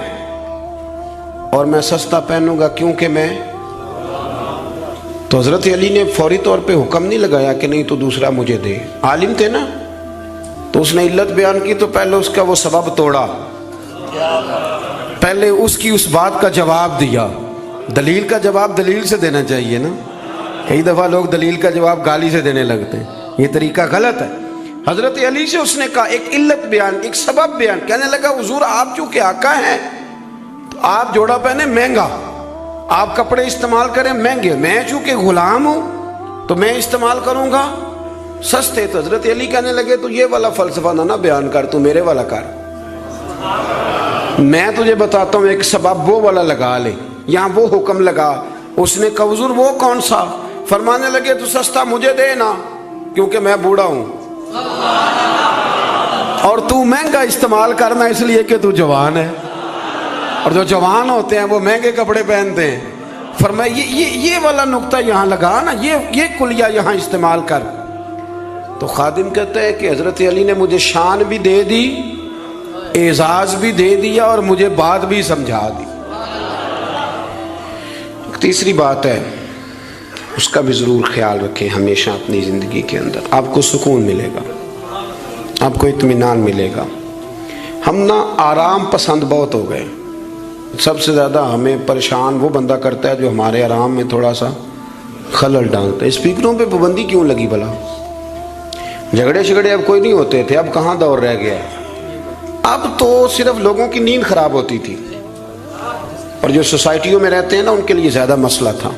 اور میں سستا پہنوں گا کیونکہ میں۔ تو حضرت علی نے فوری طور پہ حکم نہیں لگایا کہ نہیں تو دوسرا مجھے دے، عالم تھے نا، تو اس نے علت بیان کی تو پہلے اس کا وہ سبب توڑا، پہلے اس کی اس بات کا جواب دیا۔ دلیل کا جواب دلیل سے دینا چاہیے نا، کئی دفعہ لوگ دلیل کا جواب گالی سے دینے لگتے ہیں، یہ طریقہ غلط ہے۔ حضرت علی سے اس نے کہا ایک علت بیان، ایک سبب بیان، کہنے لگا حضور آپ چونکہ آقا ہیں تو آپ جوڑا پہنے مہنگا، آپ کپڑے استعمال کریں مہنگے، میں چونکہ غلام ہوں تو میں استعمال کروں گا سستے۔ تو حضرت علی کہنے لگے تو یہ والا فلسفہ نہ بیان کر، تو میرے والا کر، میں تجھے بتاتا ہوں ایک سبب وہ والا لگا لے، یہاں وہ حکم لگا۔ اس نے کہا حضور وہ کون سا؟ فرمانے لگے تو سستا مجھے دے نا کیونکہ میں بوڑھا ہوں، اور تو مہنگا استعمال کرنا اس لیے کہ تو جوان ہے، اور جو جوان ہوتے ہیں وہ مہنگے کپڑے پہنتے ہیں۔ فرمایا یہ والا نقطہ یہاں لگا نا، یہ کلیہ یہاں استعمال کر۔ تو خادم کہتا ہے کہ حضرت علی نے مجھے شان بھی دے دی، اعزاز بھی دے دیا، اور مجھے بات بھی سمجھا دی۔ تیسری بات ہے اس کا بھی ضرور خیال رکھیں ہمیشہ اپنی زندگی کے اندر، آپ کو سکون ملے گا، آپ کو اطمینان ملے گا۔ ہم نا آرام پسند بہت ہو گئے. سب سے زیادہ ہمیں پریشان وہ بندہ کرتا ہے جو ہمارے آرام میں تھوڑا سا خلل ڈالتا ہے. اسپیکروں پہ پابندی کیوں لگی بھلا؟ جھگڑے شگڑے اب کوئی نہیں ہوتے تھے، اب کہاں دور رہ گیا ہے. اب تو صرف لوگوں کی نیند خراب ہوتی تھی، اور جو سوسائٹیوں میں رہتے ہیں نا ان کے لیے زیادہ مسئلہ تھا.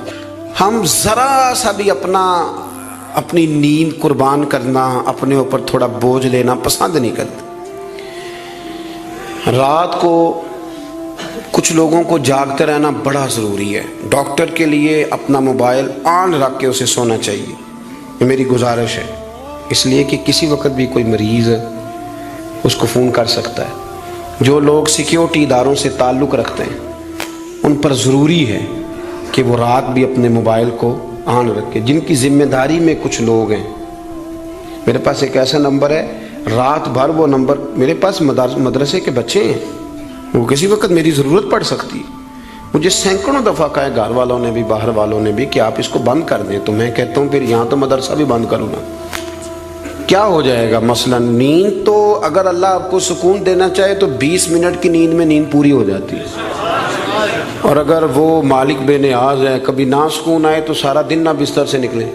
ہم ذرا سا بھی اپنی نیند قربان کرنا، اپنے اوپر تھوڑا بوجھ لینا پسند نہیں کرتے. رات کو کچھ لوگوں کو جاگتے رہنا بڑا ضروری ہے. ڈاکٹر کے لیے اپنا موبائل آن رکھ کے اسے سونا چاہیے، یہ میری گزارش ہے. اس لیے کہ کسی وقت بھی کوئی مریض اس کو فون کر سکتا ہے. جو لوگ سیکیورٹی اداروں سے تعلق رکھتے ہیں ان پر ضروری ہے کہ وہ رات بھی اپنے موبائل کو آن رکھے. جن کی ذمہ داری میں کچھ لوگ ہیں، میرے پاس ایک ایسا نمبر ہے، رات بھر وہ نمبر، میرے پاس مدرسے کے بچے ہیں، وہ کسی وقت میری ضرورت پڑ سکتی. مجھے سینکڑوں دفعہ کہا ہے گھر والوں نے بھی باہر والوں نے بھی کہ آپ اس کو بند کر دیں، تو میں کہتا ہوں پھر یہاں تو مدرسہ بھی بند کروں نا، کیا ہو جائے گا. مثلا نیند تو اگر اللہ آپ کو سکون دینا چاہے تو 20 منٹ کی نیند میں نیند پوری ہو جاتی ہے. اور اگر وہ مالک بے نیاز ہے، کبھی نہ سکون آئے تو سارا دن نہ بستر سے نکلے،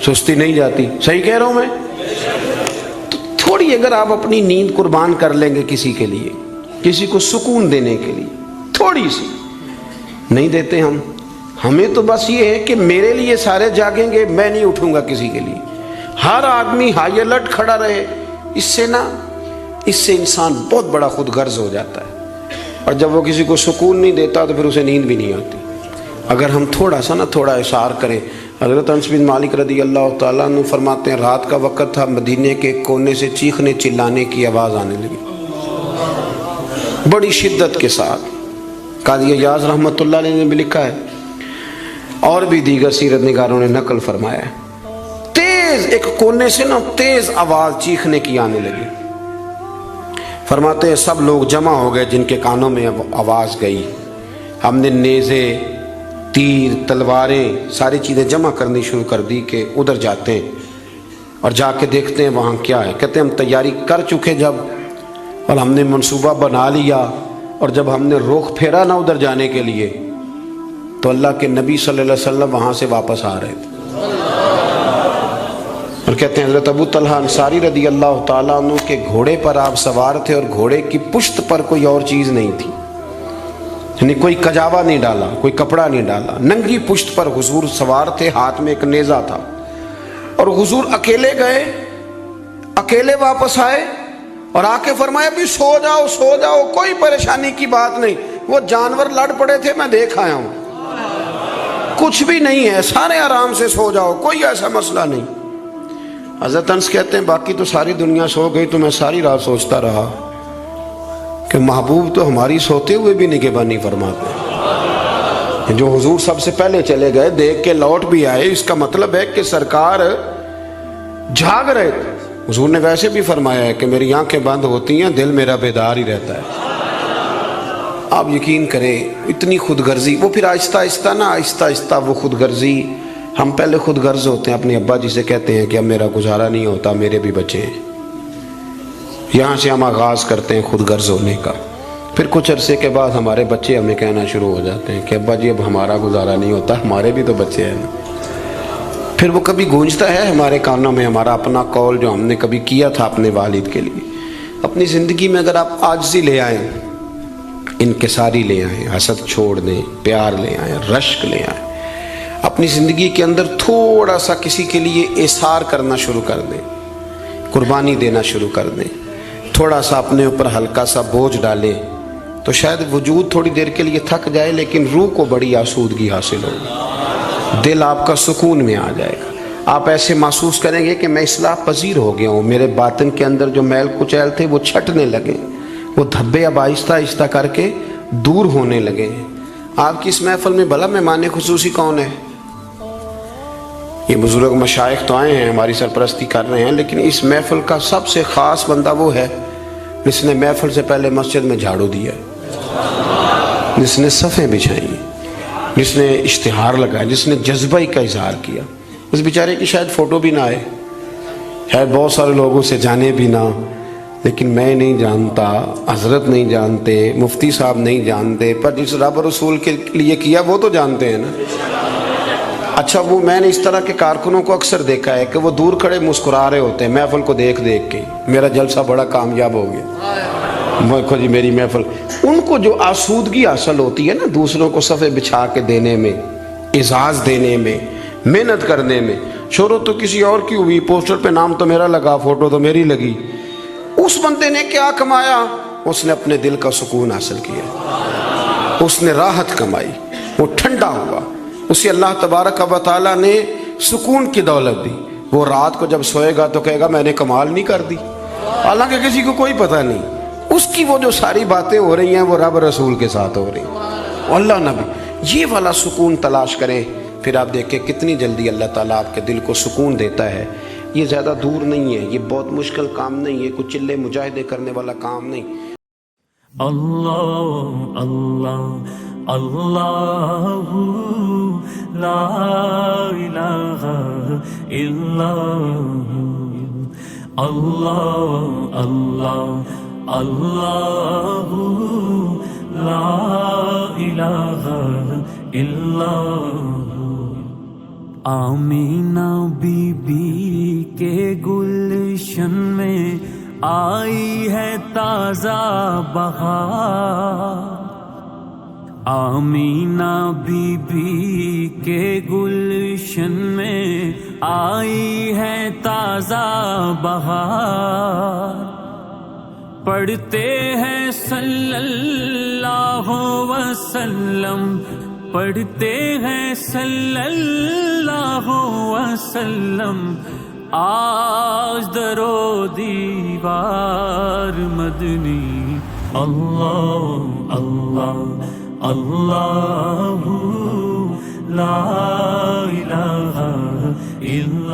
سستی نہیں جاتی. صحیح کہہ رہا ہوں میں؟ تو تھوڑی اگر آپ اپنی نیند قربان کر لیں گے کسی کے لیے، کسی کو سکون دینے کے لیے، تھوڑی سی نہیں دیتے ہم. ہمیں تو بس یہ ہے کہ میرے لیے سارے جاگیں گے، میں نہیں اٹھوں گا کسی کے لیے. ہر آدمی ہائی الرٹ کھڑا رہے. اس سے انسان بہت بڑا خود غرض ہو جاتا ہے، اور جب وہ کسی کو سکون نہیں دیتا تو پھر اسے نیند بھی نہیں آتی. اگر ہم تھوڑا اشار کریں. حضرت انس بن مالک رضی اللہ تعالیٰ عنہ فرماتے ہیں رات کا وقت تھا، مدینے کے کونے سے چیخنے چلانے کی آواز آنے لگی بڑی شدت کے ساتھ. قاضی ایاز رحمۃ اللہ علیہ نے بھی لکھا ہے، اور بھی دیگر سیرت نگاروں نے نقل فرمایا ہے، ایک کونے سے نا تیز آواز چیخنے کی آنے لگی. فرماتے ہیں سب لوگ جمع ہو گئے جن کے کانوں میں آواز گئی. ہم نے نیزے، تیر، تلواریں، ساری چیزیں جمع کرنی شروع کر دی کہ ادھر جاتے ہیں اور جا کے دیکھتے ہیں وہاں کیا ہے. کہتے ہیں ہم تیاری کر چکے جب، اور ہم نے منصوبہ بنا لیا، اور جب ہم نے رخ پھیرا نا ادھر جانے کے لیے تو اللہ کے نبی صلی اللہ علیہ وسلم وہاں سے واپس آ رہے تھے. اور کہتے ہیں حضرت ابو طلحہ انصاری رضی اللہ تعالیٰ عنہ کے گھوڑے پر آپ سوار تھے، اور گھوڑے کی پشت پر کوئی اور چیز نہیں تھی، یعنی کوئی کجاوا نہیں ڈالا، کوئی کپڑا نہیں ڈالا، ننگی پشت پر حضور سوار تھے، ہاتھ میں ایک نیزہ تھا. اور حضور اکیلے گئے، اکیلے واپس آئے، اور آ کے فرمایا بھی سو جاؤ سو جاؤ، کوئی پریشانی کی بات نہیں. وہ جانور لڑ پڑے تھے، میں دیکھ آیا ہوں، کچھ بھی نہیں ہے، سارے آرام سے سو جاؤ، کوئی ایسا مسئلہ نہیں. حضرت انس کہتے ہیں باقی تو ساری دنیا سو گئی تو میں ساری رات سوچتا رہا کہ محبوب تو ہماری سوتے ہوئے بھی نگہبانی فرماتے. جو حضور سب سے پہلے چلے گئے، دیکھ کے لوٹ بھی آئے، اس کا مطلب ہے کہ سرکار جاگ رہے تھے. حضور نے ویسے بھی فرمایا ہے کہ میری آنکھیں بند ہوتی ہیں، دل میرا بیدار ہی رہتا ہے. آپ یقین کریں اتنی خود غرضی، وہ پھر آہستہ آہستہ وہ خود غرضی. ہم پہلے خود غرض ہوتے ہیں، اپنے ابا جی سے کہتے ہیں کہ اب میرا گزارا نہیں ہوتا، میرے بھی بچے ہیں. یہاں سے ہم آغاز کرتے ہیں خود غرض ہونے کا. پھر کچھ عرصے کے بعد ہمارے بچے ہمیں کہنا شروع ہو جاتے ہیں کہ ابا جی اب ہمارا گزارا نہیں ہوتا، ہمارے بھی تو بچے ہیں نا. پھر وہ کبھی گونجتا ہے ہمارے کانوں میں ہمارا اپنا قول جو ہم نے کبھی کیا تھا اپنے والد کے لیے. اپنی زندگی میں اگر آپ عاجزی لے آئیں، انکساری لے آئیں، حسد چھوڑ دیں، پیار لے آئیں، رشک لے آئیں، اپنی زندگی کے اندر تھوڑا سا کسی کے لیے احسار کرنا شروع کر دیں، قربانی دینا شروع کر دیں، تھوڑا سا اپنے اوپر ہلکا سا بوجھ ڈالیں، تو شاید وجود تھوڑی دیر کے لیے تھک جائے لیکن روح کو بڑی آسودگی حاصل ہوگی، دل آپ کا سکون میں آ جائے گا. آپ ایسے محسوس کریں گے کہ میں اصلاح پذیر ہو گیا ہوں، میرے باطن کے اندر جو میل کچیل تھے وہ چھٹنے لگے، وہ دھبے اب آہستہ آہستہ کر کے دور ہونے لگے. آپ کی اس محفل میں بھلا مہمان خصوصی کون ہے؟ یہ بزرگ مشائخ تو آئے ہیں، ہماری سرپرستی کر رہے ہیں، لیکن اس محفل کا سب سے خاص بندہ وہ ہے جس نے محفل سے پہلے مسجد میں جھاڑو دیا، جس نے صفیں بچھائیں، جس نے اشتہار لگایا، جس نے جذبہ کا اظہار کیا. اس بیچارے کی شاید فوٹو بھی نہ آئے، شاید بہت سارے لوگوں سے جانے بھی نہ، لیکن میں نہیں جانتا، حضرت نہیں جانتے، مفتی صاحب نہیں جانتے، پر جس رب رسول کے لیے کیا وہ تو جانتے ہیں نا۔ اچھا وہ میں نے اس طرح کے کارکنوں کو اکثر دیکھا ہے کہ وہ دور کھڑے مسکرا رہے ہوتے ہیں محفل کو دیکھ دیکھ کے، میرا جلسہ بڑا کامیاب ہو گیا، دیکھو جی میری محفل۔ ان کو جو آسودگی حاصل ہوتی ہے نا دوسروں کو صفحے بچھا کے دینے میں، اعزاز دینے میں، محنت کرنے میں، شہرت تو کسی اور کی ہوئی، پوسٹر پہ نام تو میرا لگا، فوٹو تو میری لگی، اس بندے نے کیا کمایا؟ اس نے اپنے دل کا سکون حاصل کیا، اس نے راحت کمائی، وہ ٹھنڈا ہوا، اسے اللہ تبارک و تعالیٰ نے سکون کی دولت دی۔ وہ رات کو جب سوئے گا تو کہے گا میں نے کمال نہیں کر دی، حالانکہ کسی کو کوئی پتہ نہیں، اس کی وہ جو ساری باتیں ہو رہی ہیں وہ رب رسول کے ساتھ ہو رہی ہیں، اللہ نبی۔ یہ والا سکون تلاش کریں، پھر آپ دیکھیں کتنی جلدی اللہ تعالیٰ آپ کے دل کو سکون دیتا ہے۔ یہ زیادہ دور نہیں ہے، یہ بہت مشکل کام نہیں ہے، کچھ چلے مجاہدے کرنے والا کام نہیں۔ اللہ اللہ اللہ لا الہ الا اللہ، اللہ اللہ لا الہ الا۔ آمینہ بی بی کے گلشن میں آئی ہے تازہ بہار، آمینہ بی بی کے گلشن میں آئی ہے تازہ بہار، پڑھتے ہیں صلی اللہ وسلم، پڑھتے ہیں صلی اللہ وسلم، آج درو دیوار مدنی۔ اللہ اللہ اللہ لا الہ الا